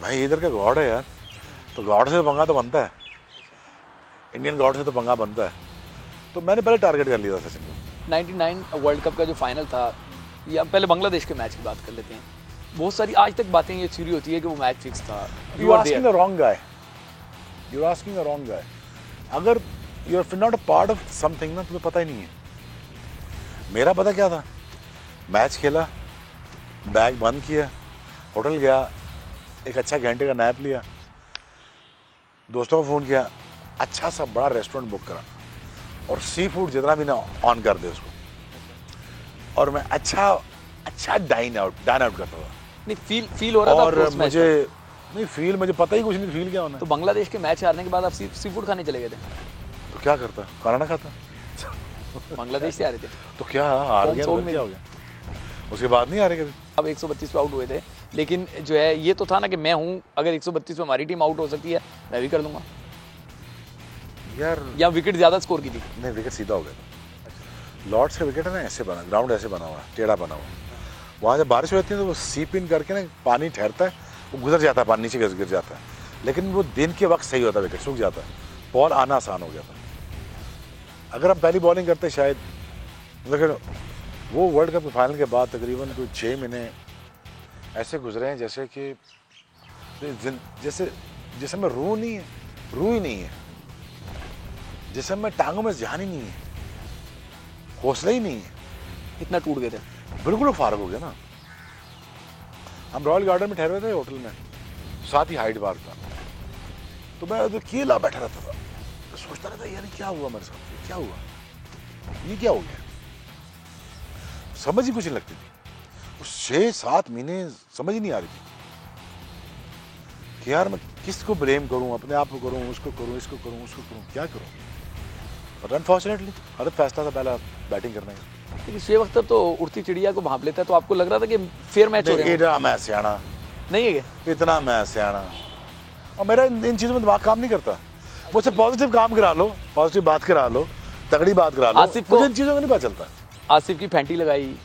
[SPEAKER 2] भाई, इधर का गॉड है यार, तो गॉड से पंगा तो बनता है, इंडियन गॉड से तो पंगा बनता है, तो मैंने पहले टारगेट कर लिया था सचिन को।
[SPEAKER 1] 99 वर्ल्ड कप का जो फाइनल था, या पहले बांग्लादेश के मैच की बात कर लेते हैं। बहुत सारी आज तक बातें ये छुरी होती है कि वो मैच फिक्स था।
[SPEAKER 2] You asking the wrong guy, you asking the wrong guy. अगर you are not a part of something ना, तुम्हें पता ही नहीं है। मेरा पता क्या था, मैच खेला, बैग बंद किया, होटल गया, एक अच्छा घंटे का नैप लिया, दोस्तों को फ़ोन किया, अच्छा सा बड़ा रेस्टोरेंट बुक करा, और सी फूड जितना भी ना ऑन कर दे उसको, और मैं अच्छा डाइन आउट करता था।
[SPEAKER 1] नहीं, फील हो रहा था।
[SPEAKER 2] और मुझे नहीं फील, मुझे पता ही कुछ नहीं फील क्या होना।
[SPEAKER 1] तो बांग्लादेश के मैच हारने के बाद आप सी फूड खाने चले गए थे?
[SPEAKER 2] तो क्या करता, खाना ना खाता।
[SPEAKER 1] बांग्लादेश से आ रहे थे
[SPEAKER 2] तो क्या हार गया, तो क्या हो गया, उसके बाद नहीं आ रहे कभी।
[SPEAKER 1] अब 132 पे आउट हुए थे, लेकिन जो है ये तो था ना कि मैं हूँ, अगर 132 पे हमारी टीम आउट हो सकती है मैं भी कर दूंगा
[SPEAKER 2] यार।
[SPEAKER 1] या विकेट ज्यादा स्कोर की थी?
[SPEAKER 2] नहीं, विकेट सीधा हो गया था। लॉर्ड्स का विकेट है ना, ऐसे बना, ग्राउंड ऐसे बना हुआ है, टेढ़ा बना हुआ, वहाँ जब बारिश होती है तो वो सीप इन करके ना पानी ठहरता है, वो गुजर जाता है, पानी नीचे गिर जाता है, लेकिन वो दिन के वक्त सही होता है, विकेट सूख जाता है, बॉल आना आसान हो गया था। अगर हम पहली बॉलिंग करते शायद, लेकिन वो वर्ल्ड कप फाइनल के बाद तकरीबन कोई 6 महीने ऐसे गुजरे हैं जैसे कि जैसे में रूह ही नहीं है, जैसे में टांगों में जान ही नहीं है, हौसला ही नहीं है।
[SPEAKER 1] इतना टूट गए थे?
[SPEAKER 2] बिल्कुल फारग हो गया ना, हम रॉयल गार्डन में ठहरे हुए थे होटल में, साथ ही हाइड पार्क था। तो मैं उधर अकेला बैठा रहता था, तो सोचता रहता यार क्या हुआ मेरे साथ, क्या हुआ, ये क्या हो गया, समझ ही कुछ नहीं लगती थी। 6-7 महीने समझ ही नहीं आ रही थी कि यार मैं किसको ब्लेम करूं, अपने आप को करूं, उसको करूं, इसको करूं, उसको करूं, क्या करूं। बट अनफॉर्चुनेटली गलत फैसला था पहला बैटिंग करने का।
[SPEAKER 1] लेकिन शुएब अख्तर तो उड़ती चिड़िया को भांप लेता है, तो आपको लग रहा था कि फेयर मैच हो रहा है?
[SPEAKER 2] इतना मैं सियाना
[SPEAKER 1] नहीं है क्या?
[SPEAKER 2] इतना मैं सियाना, और मेरा इन चीज़ों में दिमाग काम नहीं करता। मुझसे पॉजिटिव काम करा लो, पॉजिटिव बात करा लो, तगड़ी बात करा लो,
[SPEAKER 1] आसिफ को
[SPEAKER 2] मुझे इन चीज़ों का नहीं पता चलता।
[SPEAKER 1] आसिफ की फैंटी लगाई,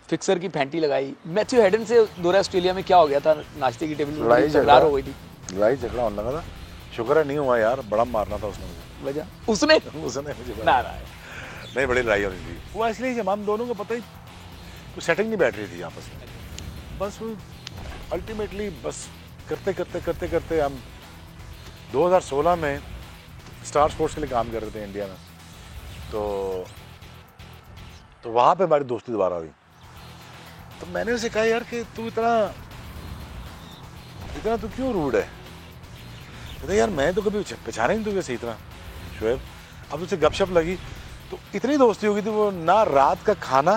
[SPEAKER 1] फिक्सर की फैंटी लगाई, मैथ्यू हेडन से दौरा ऑस्ट्रेलिया में क्या हो गया था, नाश्ते की टेबल
[SPEAKER 2] लड़ाई
[SPEAKER 1] पर तकरार हो गई थी,
[SPEAKER 2] लड़ाई झगड़ा होने लगा था। शुक्र है नहीं हुआ यार, बड़ा मारना था उसने मुझे।
[SPEAKER 1] वजह उसने
[SPEAKER 2] मुझे
[SPEAKER 1] ना रहा है।
[SPEAKER 2] नहीं, बड़ी लड़ाई होनी थी वो, इसलिए जब हम दोनों को पता ही तो सेटिंग नहीं बैठ रही थी आपस में। बस वो अल्टीमेटली बस करते करते करते करते हम 2016 में स्टार स्पोर्ट्स के लिए काम कर रहे थे इंडिया में। तो वहाँ पे हमारी दोस्ती दोबारा हुई। तो मैंने उसे कहा यार कि तू इतना तू क्यों रूड है। कहते यार मैं तो कभी पहचाने नहीं तुझे सही तरह शुएब। अब उससे गपशप लगी तो इतनी दोस्ती हो गई थी, वो ना रात का खाना,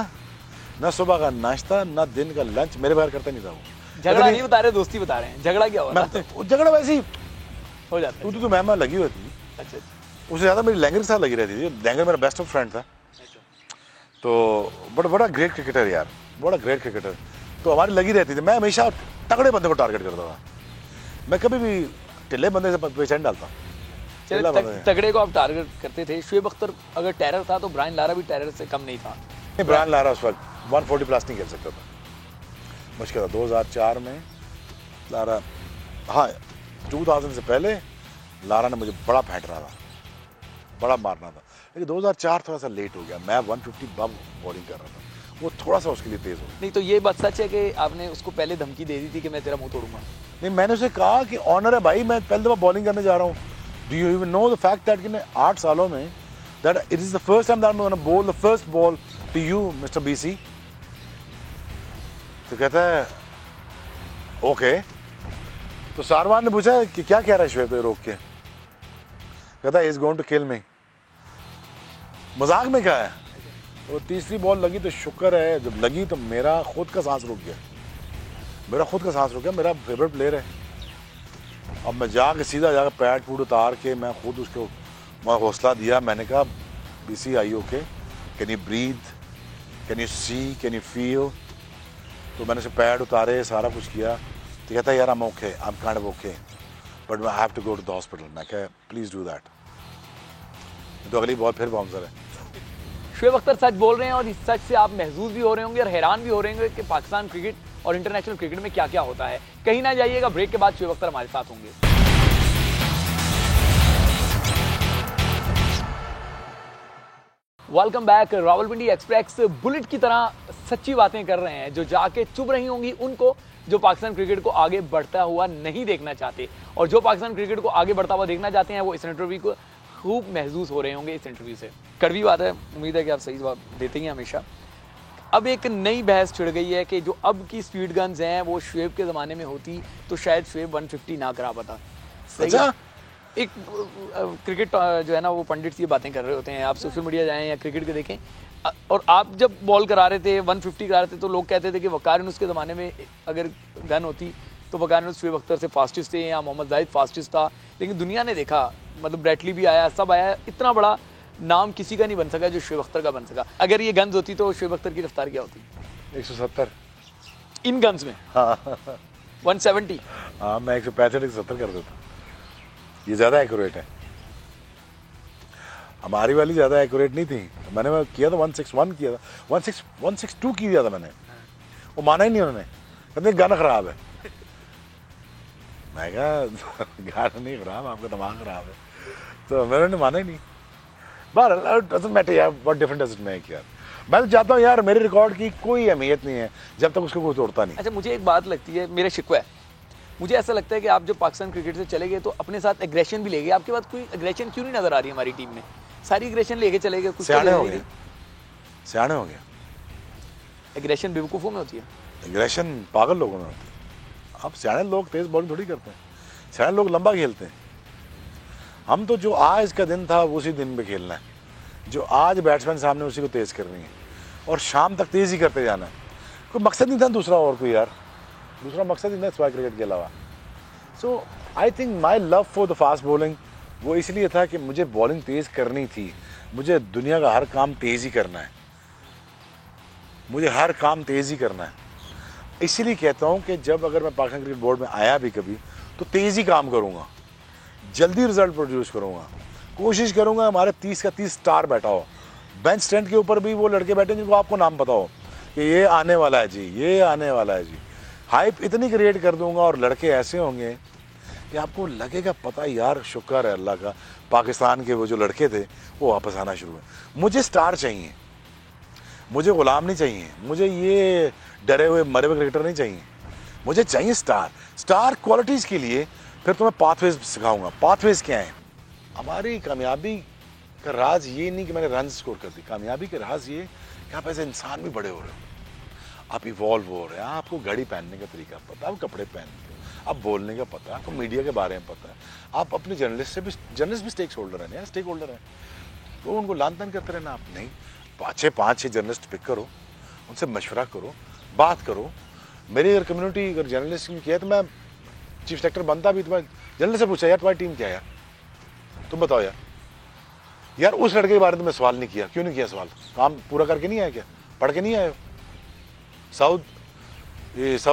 [SPEAKER 2] ना सुबह का नाश्ता, ना दिन का लंच मेरे बगैर करता नहीं था वो।
[SPEAKER 1] झगड़ा नहीं बता रहे, दोस्ती बता रहे हैं। झगड़ा क्या हुआ था?
[SPEAKER 2] झगड़ा वैसे ही
[SPEAKER 1] हो जाता है।
[SPEAKER 2] तो मैं लगी हुई थी।
[SPEAKER 1] अच्छा,
[SPEAKER 2] उससे ज़्यादा मेरी लैंगर के साथ लगी रहती थी। लैंगर मेरा बेस्ट ऑफ फ्रेंड था। तो बड़ा ग्रेट क्रिकेटर यार, बड़ा ग्रेट क्रिकेटर। तो हमारी लगी रहती थी। मैं हमेशा तगड़े बंदे को टारगेट करता था, मैं कभी भी टिल्ले बंदे से पहचान डालता।
[SPEAKER 1] चलिए तगड़े को आप टारगेट करते थे। शुएब अख्तर अगर टेरर था तो ब्रायन लारा भी टेरर से कम नहीं था।
[SPEAKER 2] ब्रायन लारा उस वक्त 140 प्लस नहीं खेल सकता था, मुश्किल था। 2004 में लारा, हाँ 2000 से पहले लारा ने मुझे बड़ा फेंट रहा था, बड़ा मारना था। लेकिन 2004 थोड़ा सा लेट हो गया। मैं 150 बम बॉलिंग कर रहा था, वो थोड़ा सा उसके लिए तेज हो गया।
[SPEAKER 1] नहीं तो ये बात सच है कि आपने उसको पहले धमकी दे दी थी कि मैं तेरा मुंह तोड़ूंगा?
[SPEAKER 2] नहीं, मैंने उसे कहा कि ऑनर है भाई, मैं पहली दफ़ा बॉलिंग करने जा रहा हूँ। Do you even know the fact that कि 8 सालों में that it is the first time that I am gonna bowl the first ball to you mister BC. तो कहता है ओके। तो सारवान ने पूछा कि क्या कह रहा है शुएब, रोक के कहता है इज गोइंग टू किल मी। मजाक में क्या है। तो तीसरी बॉल लगी तो शुक्र है जब लगी तो मेरा खुद का सांस रुक गया, मेरा फेवरेट प्लेयर है। अब मैं सीधा जाकर पैड फूड उतार के मैं खुद उसको हौसला दिया। मैंने कहा BC I okay, can you breathe, can you see, can you feel. तो मैंने उसे पैड उतारे, सारा कुछ किया। तो कहता है यार I am okay, I am kind of okay but I have to go to the hospital. मैं कहा प्लीज डू दैट। तो अगली बॉल फिर बाउंसर है।
[SPEAKER 1] शुएब अख्तर सच बोल रहे हैं और इस सच से आप महसूस भी हो रहे होंगे और हैरान भी हो रहे होंगे कि पाकिस्तान क्रिकेट और इंटरनेशनल क्रिकेट में क्या क्या होता है। कहीं ना जाइएगा, ब्रेक के बाद शुएब अख्तर हमारे साथ होंगे। Welcome back. Rawalpindi express bullet की तरह सच्ची बातें कर रहे हैं जो जाके चुभ रही होंगी उनको जो पाकिस्तान क्रिकेट को आगे बढ़ता हुआ नहीं देखना चाहते, और जो पाकिस्तान क्रिकेट को आगे बढ़ता हुआ देखना चाहते हैं वो इस इंटरव्यू को खूब महसूस हो रहे होंगे इस इंटरव्यू से। कड़वी बात है, उम्मीद है कि आप सही जवाब देते ही हैं हमेशा। अब एक नई बहस छिड़ गई है कि जो अब की स्पीड गन्स हैं वो शुएब के ज़माने में होती तो शायद शुएब 150 ना करा पाता।
[SPEAKER 2] अच्छा?
[SPEAKER 1] एक क्रिकेट जो है ना वो पंडित ये बातें कर रहे होते हैं। आप सोशल मीडिया जाएं या क्रिकेट के देखें, और आप जब बॉल करा रहे थे 150 करा रहे थे तो लोग कहते थे कि वकार यूनुस के ज़माने में अगर गन होती तो वकार यूनुस शुएब अख्तर से फास्टेस्ट थे या मोहम्मद जाहिद फास्टेस्ट था। लेकिन दुनिया ने देखा, मतलब ब्रैटली भी आया, सब आया, इतना बड़ा नाम किसी का नहीं बन सका जो शुएब अख्तर का बन सका। अगर ये गन्स होती तो शुएब अख्तर की रफ्तार क्या होती?
[SPEAKER 2] 170
[SPEAKER 1] इन गन्स में।
[SPEAKER 2] हाँ
[SPEAKER 1] 170।
[SPEAKER 2] हाँ मैं 165-170 कर देता। ये ज़्यादा एक्यूरेट है, हमारी वाली ज़्यादा एक्यूरेट नहीं थी। मैंने किया था 161 किया था, 162 किया था मैंने। वो माना ही नहीं उन्होंने, कहते गाना ख़राब है। मैं कहा गाना नहीं ख़राब, आपका दिमाग ख़राब है। तो मैंने माना ही नहीं। बहरहाल डजंट मैटर यार, what difference does it make यार। मैं तो चाहता हूँ यार मेरे रिकॉर्ड की कोई अहमियत नहीं है जब तक उसको कोई तोड़ता नहीं।
[SPEAKER 1] अच्छा, मुझे एक बात लगती है, मेरा शिकवा है, मुझे ऐसा लगता है कि आप जब पाकिस्तान क्रिकेट से चले गए तो अपने साथ एग्रेशन भी ले गए। आपके पास कोई एग्रेशन क्यों नहीं नजर आ रही हमारी टीम में? सारी एग्रेशन लेके चले गए। कुछ
[SPEAKER 2] सियाने हो गए, सियाने हो गए।
[SPEAKER 1] एग्रेशन बेवकूफ़ों में होती है,
[SPEAKER 2] एग्रेशन पागल लोगों में होती है। अब सियाने लोग तेज़ बॉलिंग थोड़ी करते हैं, सियाने लोग लंबा खेलते हैं। हम तो जो आज का दिन था उसी दिन पे खेलना है, जो आज बैट्समैन सामने उसी को तेज़ करनी है और शाम तक तेज़ ही करते जाना है। कोई मकसद नहीं था दूसरा, और कोई यार दूसरा मकसद ही नहीं स्क्वायर क्रिकेट के अलावा। So I think my love for the fast bowling वो इसलिए था कि मुझे बॉलिंग तेज़ करनी थी, मुझे दुनिया का हर काम तेज़ ही करना है, मुझे हर काम तेज़ ही करना है। इसीलिए कहता हूँ कि जब अगर मैं पाकिस्तान क्रिकेट बोर्ड में आया भी कभी तो तेज़ ही काम करूँगा, जल्दी रिजल्ट प्रोड्यूस करूँगा, कोशिश करूँगा हमारे 30 का 30 स्टार बैठा हो, बेंच स्टैंड के ऊपर भी वो लड़के बैठे जिनको आपको नाम पता हो कि ये आने वाला है जी, ये आने वाला है जी। हाइप इतनी क्रिएट कर दूंगा और लड़के ऐसे होंगे कि आपको लगेगा पता यार शुक्र है अल्लाह का, पाकिस्तान के वो जो लड़के थे वो वापस आना शुरू हुए। मुझे स्टार चाहिए, मुझे गुलाम नहीं चाहिए, मुझे ये डरे हुए मरे हुए क्रिकेटर नहीं चाहिए, मुझे चाहिए स्टार। स्टार क्वालिटीज़ के लिए फिर तुम्हें पाथवेज सिखाऊंगा। पाथवेज क्या है? हमारी कामयाबी का राज ये नहीं कि मैंने रन स्कोर कर दी, कामयाबी का राज ये कि आप ऐसे इंसान भी बड़े हो रहे हो, आप इवॉल्व हो रहे हैं, आपको घड़ी पहनने का तरीका पता है, आप कपड़े पहनते हो, आप बोलने का पता है, आपको मीडिया के बारे में पता है, आप अपने जर्नलिस्ट भी स्टेक होल्डर हैं, स्टेक होल्डर हैं, तो उनको लान तान करते रहना। आप नहीं, पाँच छः जर्नलिस्ट पिक करो, उनसे मशवरा करो, बात करो। मेरी अगर कम्युनिटी अगर जर्नलिस्ट की है तो मैं चीफ सेलेक्टर बनता भी, तो मैं जर्नलिस्ट से पूछा यार तुम्हारी टीम क्या है यार, तुम बताओ यार उस लड़के के बारे में सवाल नहीं किया, क्यों नहीं किया सवाल? काम पूरा करके नहीं आया क्या? पढ़ के नहीं आए हो? साउथ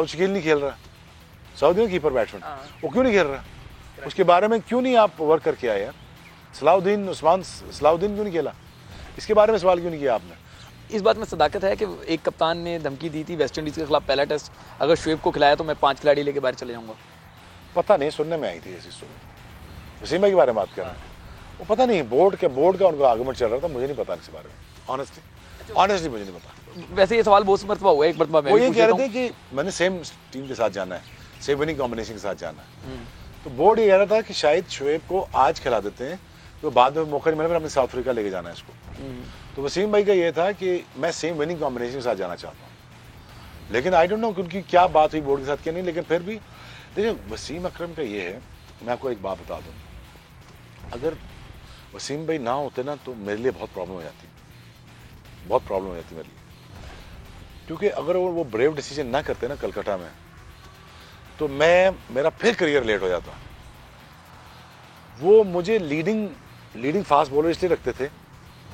[SPEAKER 2] शकील नहीं खेल रहा, साउदी कीपर बैट्समैन, वो क्यों नहीं खेल रहा? उसके बारे में क्यों नहीं आप वर्क करके आए यार? सलाउद्दीन क्यों नहीं खेला? इसके बारे में सवाल क्यों नहीं किया आपने?
[SPEAKER 1] इस बात में सदाकत है कि एक कप्तान ने धमकी दी थी वेस्ट इंडीज़ के खिलाफ पहला टेस्ट, अगर शुएब को खिलाया तो मैं 5 खिलाड़ी लेके बाहर चले जाऊंगा।
[SPEAKER 2] पता नहीं, सुनने में आई थी ऐसी स्टोरी। वसीम भाई के बारे में बात कर रहे हैं, वो पता नहीं बोर्ड का उनका आर्गूमेंट चल रहा था, मुझे नहीं पता इसके बारे में, ऑनेस्टली मुझे नहीं पता।
[SPEAKER 1] वैसे ये सवाल बहुत मरतबा हुआ है, एक मरतबा
[SPEAKER 2] वो ये कह रहे थे कि मैंने सेम टीम के साथ जाना है, सेम विनिंग कॉम्बिनेशन के साथ जाना है, तो बोर्ड ये कह रहा था कि शायद शुएब को आज खिला देते हैं तो बाद में मौका नहीं मिला, अपने साउथ अफ्रीका लेके जाना है इसको। तो वसीम भाई का ये था कि मैं सेम विनिंग कॉम्बिनेशन के साथ जाना चाहता हूँ, लेकिन आई डोंट नो उनकी क्या बात हुई बोर्ड के साथ क्या नहीं, लेकिन फिर भी देखिए वसीम अकरम का ये है, मैं आपको एक बात बता दूँ, अगर वसीम भाई ना होते ना तो मेरे लिए बहुत प्रॉब्लम हो जाती, बहुत प्रॉब्लम हो जाती मेरे लिए, क्योंकि अगर वो ब्रेव डिसीजन ना करते ना कलकत्ता में तो मेरा फिर करियर लेट हो जाता। वो मुझे लीडिंग फास्ट बॉलर इसलिए रखते थे,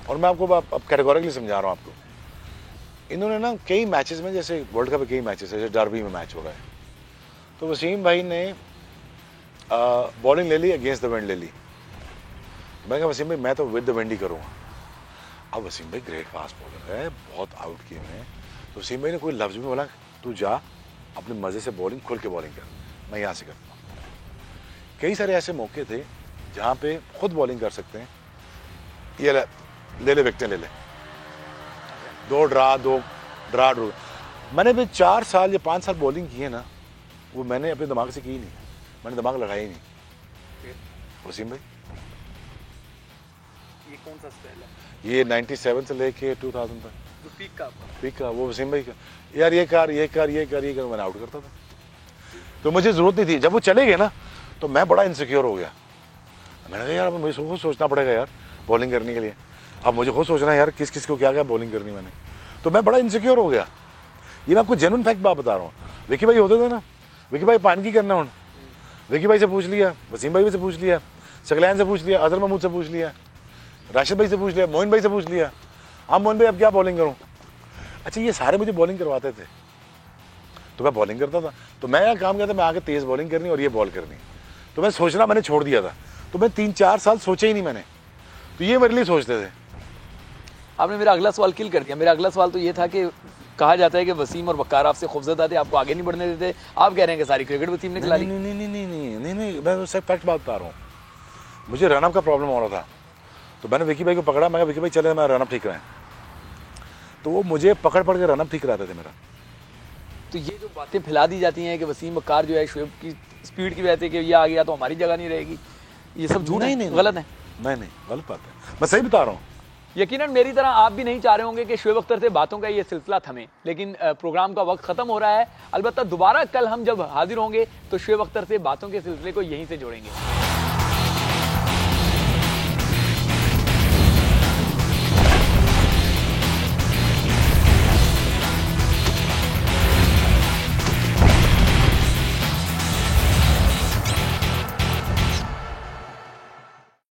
[SPEAKER 2] और मैं आपको अब कैटेगोरिकली समझा रहा हूँ आपको। इन्होंने ना कई मैचेस में, जैसे वर्ल्ड कप के कई मैचेस है, जैसे डर्बी में मैच हो रहा है, तो वसीम भाई ने बॉलिंग ले ली, अगेंस्ट द विंड ले ली। मैं कहा वसीम भाई मैं तो विद द विंड ही करूँगा। अब वसीम भाई ग्रेट फास्ट बॉलर है, बहुत आउट किए हैं, तो वसीम भाई ने कोई लफ्ज़ में बोला तू जा अपने मज़े से बॉलिंग खुल के बॉलिंग कर, मैं यहाँ से करता हूँ। कई सारे ऐसे मौके थे जहाँ पे खुद बॉलिंग कर सकते हैं, ये ले विकेटें ले ले, दो ड्रा। मैंने भी 4 साल या 5 साल बॉलिंग की है ना, वो मैंने अपने दिमाग से की ही नहीं, मैंने दिमाग लगाया ही नहीं। वसीम भाई
[SPEAKER 1] ये कौन सा स्टाइल है?
[SPEAKER 2] ये 97 से लेके 2000 तक
[SPEAKER 1] जो पीक का
[SPEAKER 2] वो वसीम भाई का, यार ये कर मैंने आउट करता था, तो मुझे जरूरत नहीं थी। जब वो चले गए ना तो मैं बड़ा इनसिक्योर हो गया, मैंने कहा यार मुझे खुद सोचना पड़ेगा यार बॉलिंग करने के लिए, अब मुझे खुद सोचना है यार किस को क्या बॉलिंग करनी मैंने, तो मैं बड़ा इनसिक्योर हो गया। ये मैं आपको जेन्युइन फैक्ट बात बता रहा हूँ। विकी भाई होते थे ना, विकी भाई पान की करना हूँ, विकी भाई से पूछ लिया, वसीम भाई से पूछ लिया, सकलैन से पूछ लिया, अजहर महमूद से पूछ लिया, राशिद भाई से पूछ लिया, मोइन भाई से पूछ लिया, हाँ मोइन भाई अब क्या बॉलिंग करूँ? अच्छा ये सारे मुझे बॉलिंग करवाते थे तो मैं बॉलिंग करता था, तो मैं काम किया था, मैं आगे तेज़ बॉलिंग करनी और ये बॉल करनी, तो मैं सोचना मैंने छोड़ दिया था, तो मैं 3-4 साल सोचे ही नहीं मैंने, तो ये मेरे लिए सोचते थे।
[SPEAKER 1] आपने मेरा अगला सवाल किल कर दिया। मेरा अगला सवाल तो ये था कि कहा जाता है कि वसीम और वक़ार आपसे खौफज़दा थे, आपको आगे नहीं बढ़ने देते, आप कह रहे हैं कि सारी क्रिकेट वसीम ने खिला ली।
[SPEAKER 2] नहीं, मैं उससे फैक्ट बात बता रहा हूँ। मुझे रनअप का प्रॉब्लम हो रहा था, तो मैंने विकी भाई को पकड़ा, मैं विकी भाई चले मैं रनअप ठीक कराएं, तो वो मुझे पकड़ के रनअप ठीक कराते थे मेरा।
[SPEAKER 1] तो ये जो बातें फैला दी जाती हैं कि वसीम वक़ार जो है शुएब की स्पीड की वजह से कि ये आ गया तो हमारी जगह नहीं रहेगी, ये सब झूठ है, गलत है?
[SPEAKER 2] नहीं गलत बात है, मैं सही बता रहा हूँ।
[SPEAKER 1] यकीनन मेरी तरह आप भी नहीं चाह रहे होंगे कि शोएब अख्तर से बातों का ये सिलसिला थमे, लेकिन प्रोग्राम का वक्त खत्म हो रहा है। अलबत्ता दोबारा कल हम जब हाजिर होंगे तो शोएब अख्तर से बातों के सिलसिले को यहीं से जोड़ेंगे।